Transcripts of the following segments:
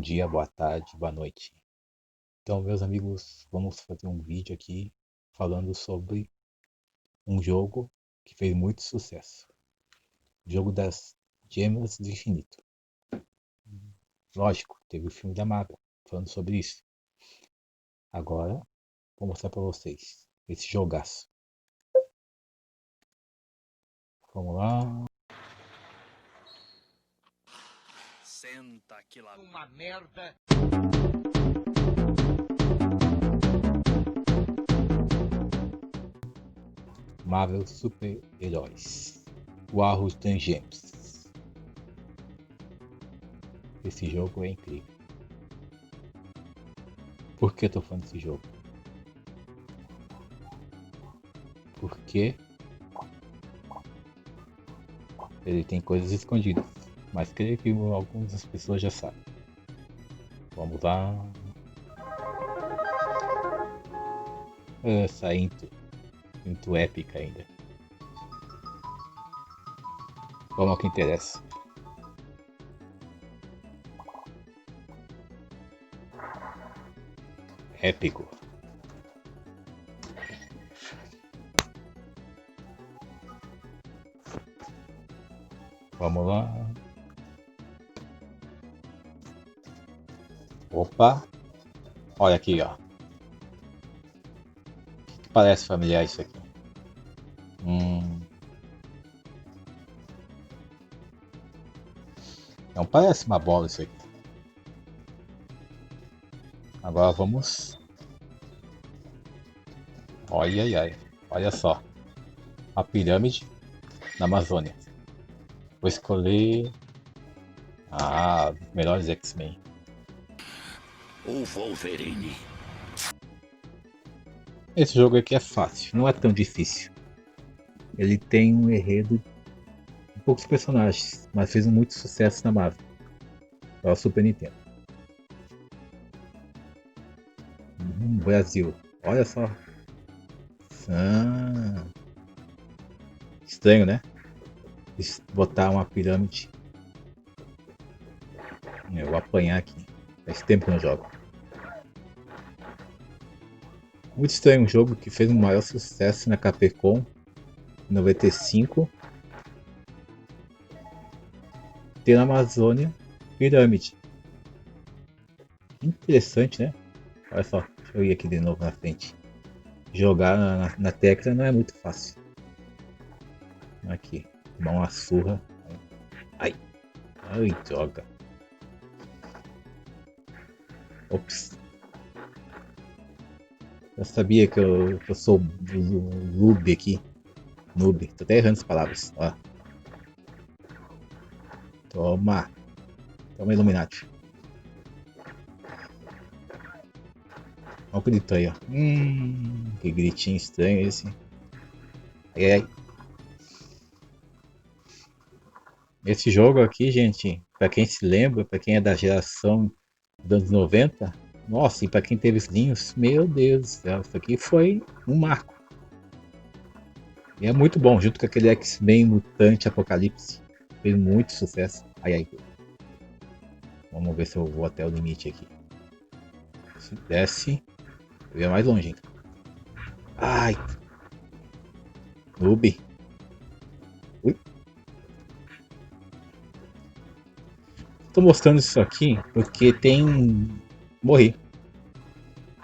Bom dia, boa tarde, boa noite. Então, meus amigos, vamos fazer um vídeo aqui falando sobre um jogo que fez muito sucesso. O jogo das Gemas do Infinito. Lógico, teve o filme da Marvel falando sobre isso. Agora, vou mostrar para vocês esse jogaço. Vamos lá. Senta aqui lá. Uma merda. Marvel Super Heróis. War of the Gems. Esse jogo é incrível. Por que eu tô falando desse jogo? Porque ele tem coisas escondidas, mas creio que algumas das pessoas já sabem. Vamos lá. Essa intro épica ainda. Vamos ao que interessa. Épico. Vamos lá. Opa. Olha aqui, ó. Que parece familiar isso aqui. Não parece uma bola isso aqui. Agora vamos. Olha, olha só. A pirâmide na Amazônia. Vou escolher. Os melhores X-Men. O Wolverine. Esse jogo aqui é fácil, não é tão difícil. Ele tem um enredo de poucos personagens, mas fez muito sucesso na Marvel. Para o Super Nintendo. Brasil. Olha só. Estranho, né? Botar uma pirâmide. Eu vou apanhar aqui. Faz tempo que eu não jogo. Muito estranho, um jogo que fez um maior sucesso na Capcom em 95. Ter na Amazônia pirâmide. Interessante, né? Olha só, deixa eu ir aqui de novo na frente. Jogar na tecla não é muito fácil. Aqui, tomar uma surra. Ai, droga. Ops. Eu sabia que eu sou noob aqui. Noob, tô até errando as palavras. Ó. Toma Illuminati. Olha o grito aí, ó. Que gritinho estranho esse. Ai. Esse jogo aqui, gente, pra quem se lembra, pra quem é da geração dos anos 90, nossa, e pra quem teve os linhos, meu Deus do céu, isso aqui foi um marco. E é muito bom, junto com aquele X-Men Mutante Apocalipse. Fez muito sucesso. Ai. Vamos ver se eu vou até o limite aqui. Se desce, eu ia mais longe ainda. Ai! Noob! Ui! Tô mostrando isso aqui porque morri.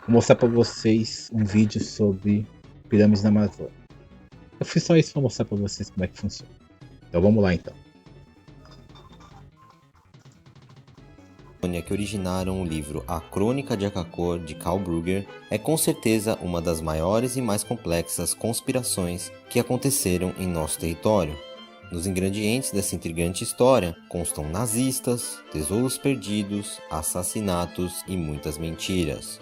Vou mostrar pra vocês um vídeo sobre pirâmides na Amazônia. Eu fiz só isso pra mostrar pra vocês como é que funciona. Então vamos lá então. Que originaram o livro A Crônica de Akakor, de Karl Brugger, é com certeza uma das maiores e mais complexas conspirações que aconteceram em nosso território. Nos ingredientes dessa intrigante história constam nazistas, tesouros perdidos, assassinatos e muitas mentiras.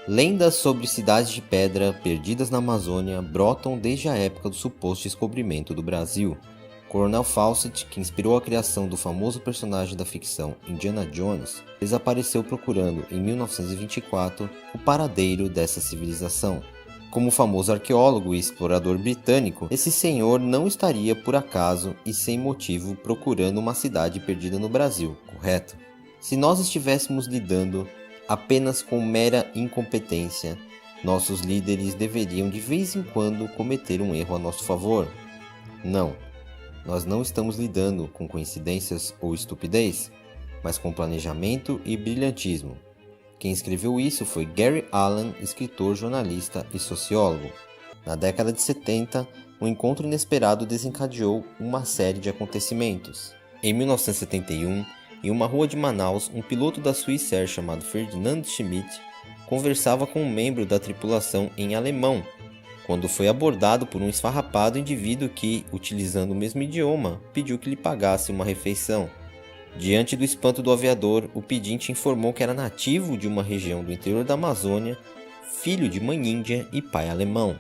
Lendas sobre cidades de pedra perdidas na Amazônia brotam desde a época do suposto descobrimento do Brasil. Coronel Fawcett, que inspirou a criação do famoso personagem da ficção Indiana Jones, desapareceu procurando, em 1924, o paradeiro dessa civilização. Como famoso arqueólogo e explorador britânico, esse senhor não estaria por acaso e sem motivo procurando uma cidade perdida no Brasil, correto? Se nós estivéssemos lidando apenas com mera incompetência, nossos líderes deveriam de vez em quando cometer um erro a nosso favor. Não, nós não estamos lidando com coincidências ou estupidez, mas com planejamento e brilhantismo. Quem escreveu isso foi Gary Allan, escritor, jornalista e sociólogo. Na década de 70, um encontro inesperado desencadeou uma série de acontecimentos. Em 1971, em uma rua de Manaus, um piloto da Swissair chamado Ferdinand Schmidt conversava com um membro da tripulação em alemão, quando foi abordado por um esfarrapado indivíduo que, utilizando o mesmo idioma, pediu que lhe pagasse uma refeição. Diante do espanto do aviador, o pedinte informou que era nativo de uma região do interior da Amazônia, filho de mãe índia e pai alemão,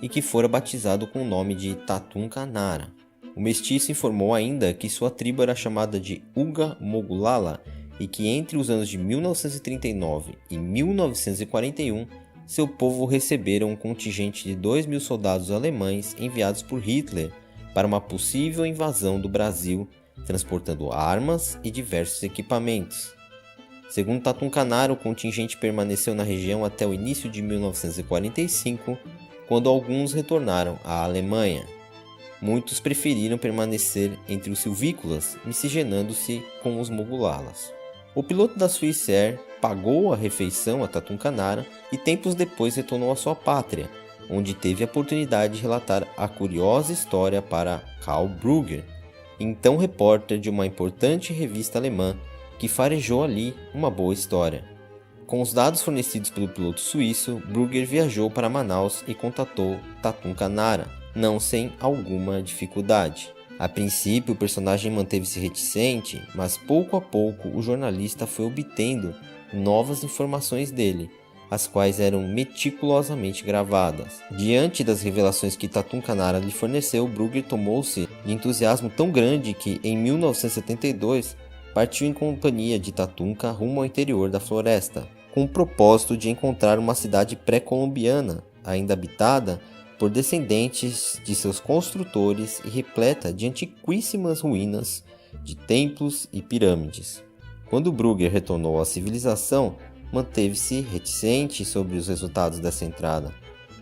e que fora batizado com o nome de Tatum Canara. O mestiço informou ainda que sua tribo era chamada de Uga Mogulala e que entre os anos de 1939 e 1941, seu povo recebera um contingente de 2.000 soldados alemães enviados por Hitler para uma possível invasão do Brasil, transportando armas e diversos equipamentos. Segundo Tatum Canara, o contingente permaneceu na região até o início de 1945, quando alguns retornaram à Alemanha. Muitos preferiram permanecer entre os silvícolas, miscigenando-se com os mogulalas. O piloto da Swissair pagou a refeição a Tatum Canara e tempos depois retornou à sua pátria, onde teve a oportunidade de relatar a curiosa história para Karl Brugger, então repórter de uma importante revista alemã, que farejou ali uma boa história. Com os dados fornecidos pelo piloto suíço, Brugger viajou para Manaus e contatou Tatum Canara, não sem alguma dificuldade. A princípio, o personagem manteve-se reticente, mas pouco a pouco o jornalista foi obtendo novas informações dele, as quais eram meticulosamente gravadas. Diante das revelações que Tatum Canara lhe forneceu, Brugger tomou-se de entusiasmo tão grande que, em 1972, partiu em companhia de Tatumka rumo ao interior da floresta, com o propósito de encontrar uma cidade pré-colombiana, ainda habitada por descendentes de seus construtores e repleta de antiquíssimas ruínas de templos e pirâmides. Quando Brugger retornou à civilização, manteve-se reticente sobre os resultados dessa entrada,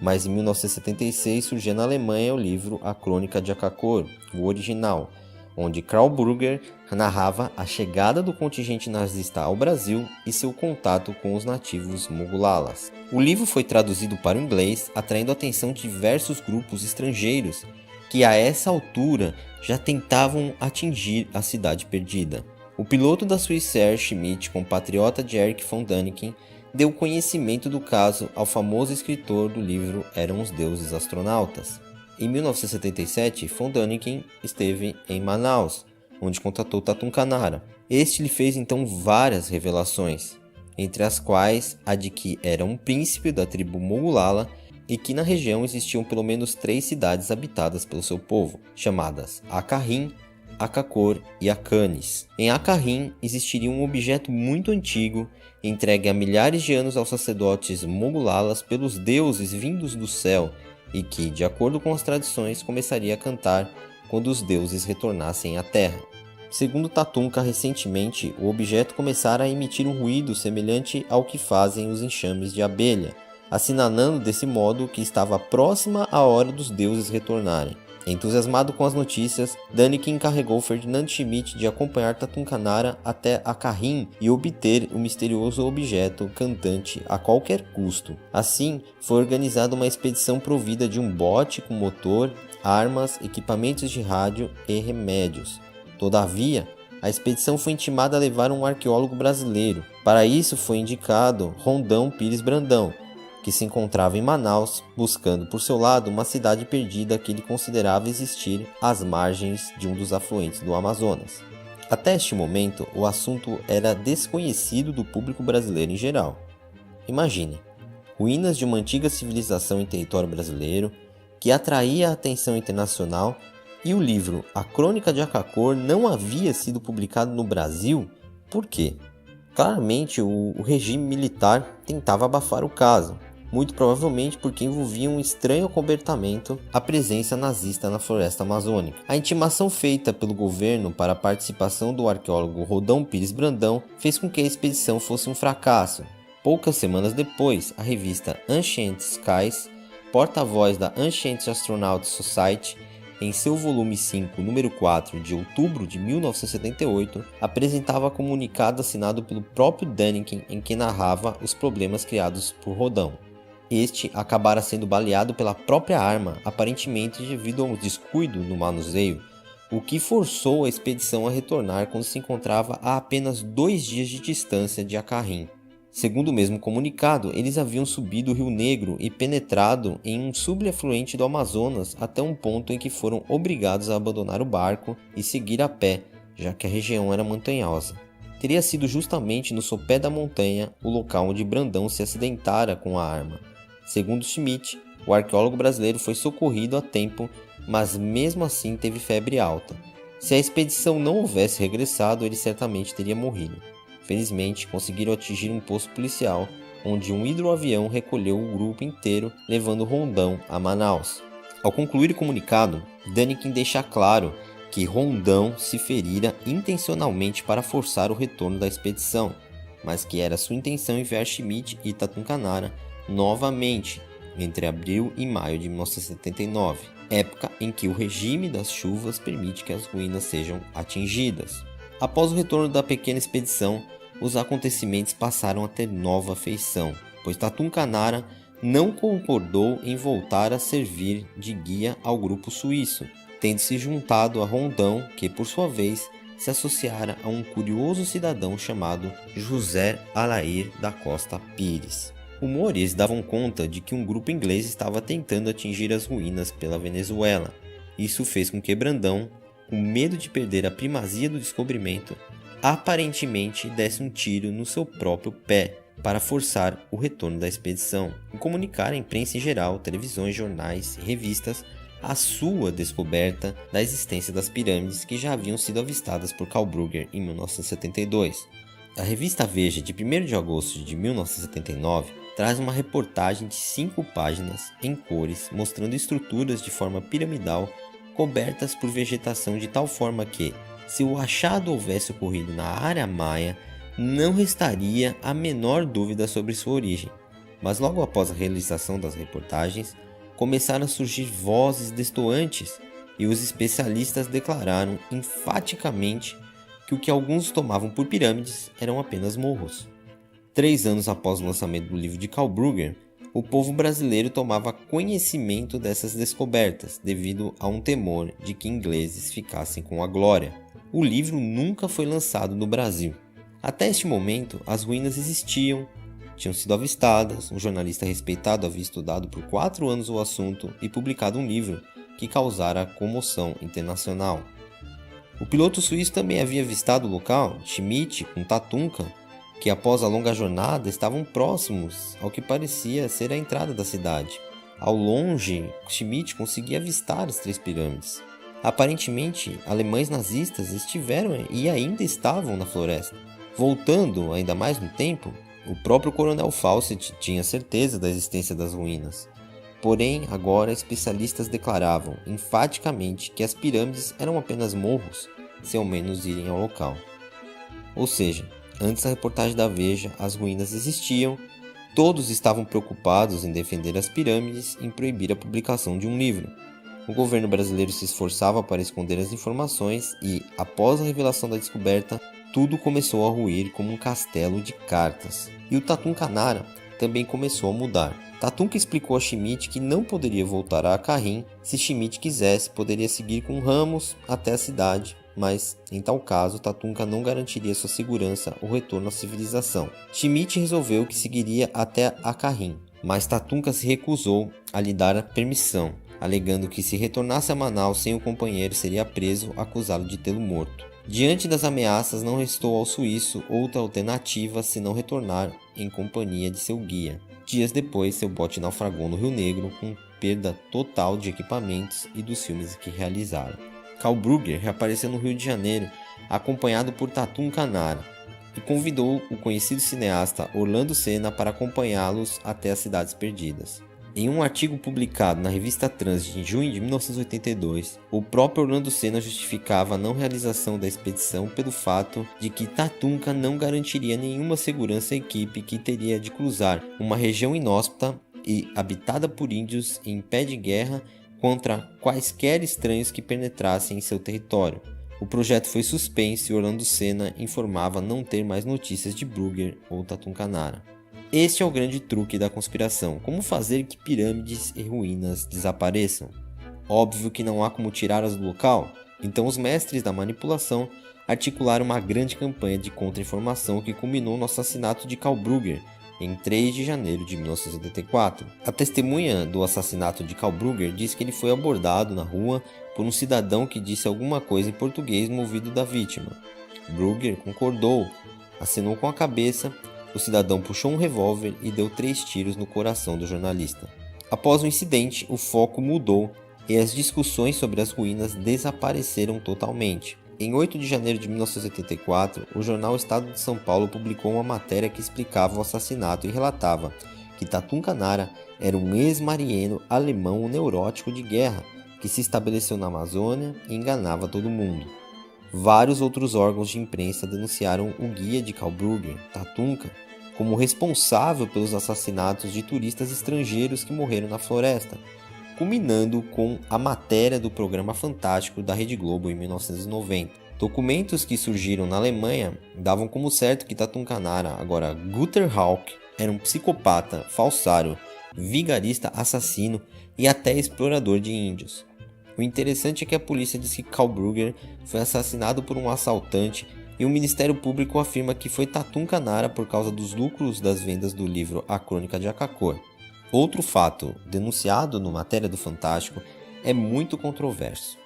mas em 1976 surgia na Alemanha o livro A Crônica de Akakor, o original, onde Karl Brugger narrava a chegada do contingente nazista ao Brasil e seu contato com os nativos mogulalas. O livro foi traduzido para o inglês, atraindo a atenção de diversos grupos estrangeiros que a essa altura já tentavam atingir a cidade perdida. O piloto da Swissair, Schmidt, compatriota de Erich von Däniken, deu conhecimento do caso ao famoso escritor do livro Eram os Deuses Astronautas. Em 1977, von Däniken esteve em Manaus, onde contatou Tatum Canara. Este lhe fez então várias revelações, entre as quais a de que era um príncipe da tribo Mogulala e que na região existiam pelo menos 3 cidades habitadas pelo seu povo, chamadas Acarrim, Akakor e Acanes. Em Acarrim existiria um objeto muito antigo, entregue há milhares de anos aos sacerdotes mogulalas pelos deuses vindos do céu e que, de acordo com as tradições, começaria a cantar quando os deuses retornassem à terra. Segundo Tatumka, recentemente, o objeto começara a emitir um ruído semelhante ao que fazem os enxames de abelha, assinalando desse modo que estava próxima a hora dos deuses retornarem. Entusiasmado com as notícias, Däniken encarregou Ferdinand Schmidt de acompanhar Tatum Canara até Acarrim e obter o misterioso objeto cantante a qualquer custo. Assim, foi organizada uma expedição provida de um bote com motor, armas, equipamentos de rádio e remédios. Todavia, a expedição foi intimada a levar um arqueólogo brasileiro. Para isso foi indicado Rondão Pires Brandão, que se encontrava em Manaus, buscando por seu lado uma cidade perdida que ele considerava existir às margens de um dos afluentes do Amazonas. Até este momento, o assunto era desconhecido do público brasileiro em geral. Imagine, ruínas de uma antiga civilização em território brasileiro, que atraía a atenção internacional, e o livro A Crônica de Akakor não havia sido publicado no Brasil. Por quê? Claramente o regime militar tentava abafar o caso. muito provavelmente porque envolvia um estranho acobertamento à presença nazista na floresta amazônica. A intimação feita pelo governo para a participação do arqueólogo Rodão Pires Brandão fez com que a expedição fosse um fracasso. Poucas semanas depois, a revista Ancient Skies, porta-voz da Ancient Astronaut Society, em seu volume 5, número 4, de outubro de 1978, apresentava comunicado assinado pelo próprio Däniken em que narrava os problemas criados por Rodão. Este acabara sendo baleado pela própria arma, aparentemente devido a um descuido no manuseio, o que forçou a expedição a retornar quando se encontrava a apenas 2 dias de distância de Acarrim. Segundo o mesmo comunicado, eles haviam subido o Rio Negro e penetrado em um subafluente do Amazonas até um ponto em que foram obrigados a abandonar o barco e seguir a pé, já que a região era montanhosa. Teria sido justamente no sopé da montanha o local onde Brandão se acidentara com a arma. Segundo Schmidt, o arqueólogo brasileiro foi socorrido a tempo, mas mesmo assim teve febre alta. Se a expedição não houvesse regressado, ele certamente teria morrido. Felizmente, conseguiram atingir um posto policial, onde um hidroavião recolheu o grupo inteiro, levando Rondão a Manaus. Ao concluir o comunicado, Däniken deixa claro que Rondão se ferira intencionalmente para forçar o retorno da expedição, mas que era sua intenção enviar Schmidt e Tatunkanara novamente, entre abril e maio de 1979, época em que o regime das chuvas permite que as ruínas sejam atingidas. Após o retorno da pequena expedição, os acontecimentos passaram a ter nova feição, pois Tatunkanara não concordou em voltar a servir de guia ao grupo suíço, tendo se juntado a Rondão, que por sua vez se associara a um curioso cidadão chamado José Alair da Costa Pires. Rumores davam conta de que um grupo inglês estava tentando atingir as ruínas pela Venezuela. Isso fez com que Brandão, com medo de perder a primazia do descobrimento, aparentemente desse um tiro no seu próprio pé para forçar o retorno da expedição e comunicar à imprensa em geral, televisões, jornais e revistas a sua descoberta da existência das pirâmides que já haviam sido avistadas por Carl Brugger em 1972. A revista Veja, de 1º de agosto de 1979, traz uma reportagem de 5 páginas em cores mostrando estruturas de forma piramidal cobertas por vegetação de tal forma que, se o achado houvesse ocorrido na área maia, não restaria a menor dúvida sobre sua origem. Mas logo após a realização das reportagens, começaram a surgir vozes destoantes e os especialistas declararam enfaticamente que o que alguns tomavam por pirâmides eram apenas morros. 3 anos após o lançamento do livro de Carl Brugger, o povo brasileiro tomava conhecimento dessas descobertas devido a um temor de que ingleses ficassem com a glória. O livro nunca foi lançado no Brasil. Até este momento, as ruínas existiam, tinham sido avistadas, um jornalista respeitado havia estudado por 4 anos o assunto e publicado um livro que causara comoção internacional. O piloto suíço também havia avistado o local, Schmidt com Tatunka, que após a longa jornada estavam próximos ao que parecia ser a entrada da cidade. Ao longe, Schmidt conseguia avistar as 3 pirâmides. Aparentemente, alemães nazistas estiveram e ainda estavam na floresta. Voltando ainda mais no tempo, o próprio coronel Fawcett tinha certeza da existência das ruínas. Porém, agora especialistas declaravam enfaticamente que as pirâmides eram apenas morros, se ao menos irem ao local. Ou seja, antes da reportagem da Veja, as ruínas existiam, todos estavam preocupados em defender as pirâmides e em proibir a publicação de um livro. O governo brasileiro se esforçava para esconder as informações e, após a revelação da descoberta, tudo começou a ruir como um castelo de cartas. E o Tatunkanara também começou a mudar. Tatunka explicou a Schmidt que não poderia voltar a Acarrim. Se Schmidt quisesse, poderia seguir com Ramos até a cidade, mas, em tal caso, Tatunka não garantiria sua segurança ou retorno à civilização. Schmidt resolveu que seguiria até Acarrim, mas Tatunka se recusou a lhe dar a permissão, alegando que se retornasse a Manaus sem o companheiro seria preso, acusado de tê-lo morto. Diante das ameaças, não restou ao suíço outra alternativa senão retornar em companhia de seu guia. Dias depois, seu bote naufragou no Rio Negro com perda total de equipamentos e dos filmes que realizaram. Carl Brugger reapareceu no Rio de Janeiro, acompanhado por Tatunkanara. e convidou o conhecido cineasta Orlando Senna para acompanhá-los até as Cidades Perdidas. Em um artigo publicado na revista Transit em junho de 1982, o próprio Orlando Senna justificava a não realização da expedição pelo fato de que Tatunka não garantiria nenhuma segurança à equipe que teria de cruzar uma região inóspita e habitada por índios em pé de guerra contra quaisquer estranhos que penetrassem em seu território. O projeto foi suspenso e Orlando Senna informava não ter mais notícias de Brugger ou Tatunka Nara. Este é o grande truque da conspiração: como fazer que pirâmides e ruínas desapareçam. Óbvio que não há como tirá-las do local, então os mestres da manipulação articularam uma grande campanha de contra-informação que culminou no assassinato de Karl Brugger em 3 de janeiro de 1984. A testemunha do assassinato de Karl Brugger diz que ele foi abordado na rua por um cidadão que disse alguma coisa em português no ouvido da vítima. Brugger concordou, acenou com a cabeça. O cidadão puxou um revólver e deu 3 tiros no coração do jornalista. Após o incidente, o foco mudou e as discussões sobre as ruínas desapareceram totalmente. Em 8 de janeiro de 1984, o jornal Estado de São Paulo publicou uma matéria que explicava o assassinato e relatava que Tatunka Nara era um ex-marinheiro alemão neurótico de guerra que se estabeleceu na Amazônia e enganava todo mundo. Vários outros órgãos de imprensa denunciaram o guia de Karl Brugger, Tatunka, como responsável pelos assassinatos de turistas estrangeiros que morreram na floresta, culminando com a matéria do programa Fantástico da Rede Globo em 1990. Documentos que surgiram na Alemanha davam como certo que Tatunka Nara, agora Günter Hauck, era um psicopata, falsário, vigarista, assassino e até explorador de índios. O interessante é que a polícia diz que Karl Brugger foi assassinado por um assaltante e o Ministério Público afirma que foi Tatunka Nara por causa dos lucros das vendas do livro A Crônica de Akakor. Outro fato, denunciado no Matéria do Fantástico, é muito controverso.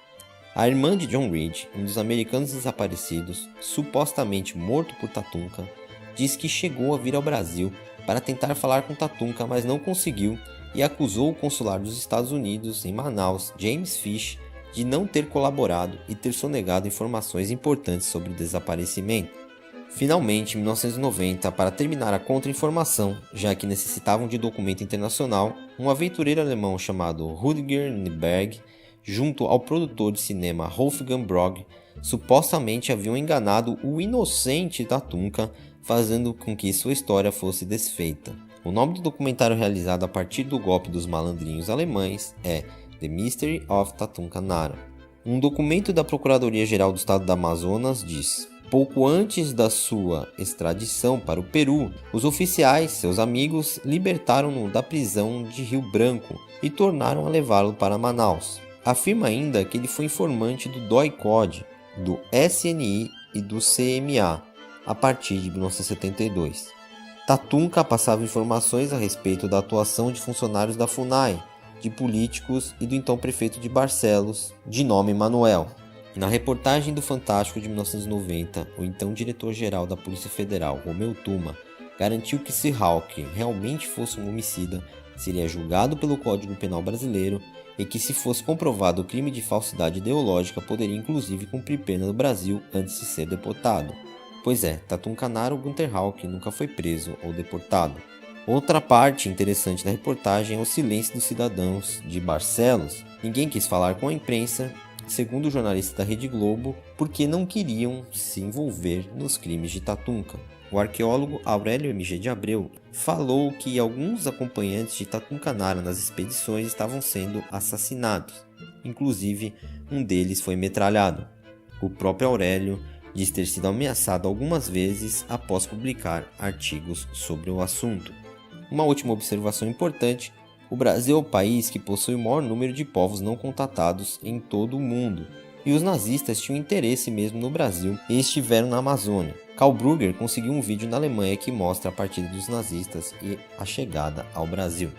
A irmã de John Reed, um dos americanos desaparecidos, supostamente morto por Tatunka, diz que chegou a vir ao Brasil para tentar falar com Tatunka, mas não conseguiu e acusou o consular dos Estados Unidos em Manaus, James Fish, de não ter colaborado e ter sonegado informações importantes sobre o desaparecimento. Finalmente, em 1990, para terminar a contra-informação, já que necessitavam de documento internacional, um aventureiro alemão chamado Rüdiger Nyberg, junto ao produtor de cinema Wolfgang Brog, supostamente haviam enganado o inocente Tatunka, fazendo com que sua história fosse desfeita. O nome do documentário realizado a partir do golpe dos malandrinhos alemães é The Mystery of Tatunka Nara. Um documento da Procuradoria-Geral do Estado do Amazonas diz: pouco antes da sua extradição para o Peru, os oficiais, seus amigos, libertaram-no da prisão de Rio Branco e tornaram a levá-lo para Manaus. Afirma ainda que ele foi informante do DOI-CODE, do SNI e do CMA a partir de 1972. Tatunka passava informações a respeito da atuação de funcionários da FUNAI, de políticos e do então prefeito de Barcelos, de nome Manuel. Na reportagem do Fantástico de 1990, o então diretor-geral da Polícia Federal, Romeu Tuma, garantiu que se Hauck realmente fosse um homicida, seria julgado pelo Código Penal brasileiro e que, se fosse comprovado o crime de falsidade ideológica, poderia inclusive cumprir pena no Brasil antes de ser deportado. Pois é, Tatunka Nara ou Günter Hauck nunca foi preso ou deportado. Outra parte interessante da reportagem é o silêncio dos cidadãos de Barcelos. Ninguém quis falar com a imprensa, segundo o jornalista da Rede Globo, porque não queriam se envolver nos crimes de Tatunka. O arqueólogo Aurélio MG de Abreu falou que alguns acompanhantes de Tatunka Nara nas expedições estavam sendo assassinados. Inclusive, um deles foi metralhado. O próprio Aurélio diz ter sido ameaçado algumas vezes após publicar artigos sobre o assunto. Uma última observação importante: o Brasil é o país que possui o maior número de povos não contatados em todo o mundo, e os nazistas tinham interesse mesmo no Brasil e estiveram na Amazônia. Karl Brugger conseguiu um vídeo na Alemanha que mostra a partida dos nazistas e a chegada ao Brasil.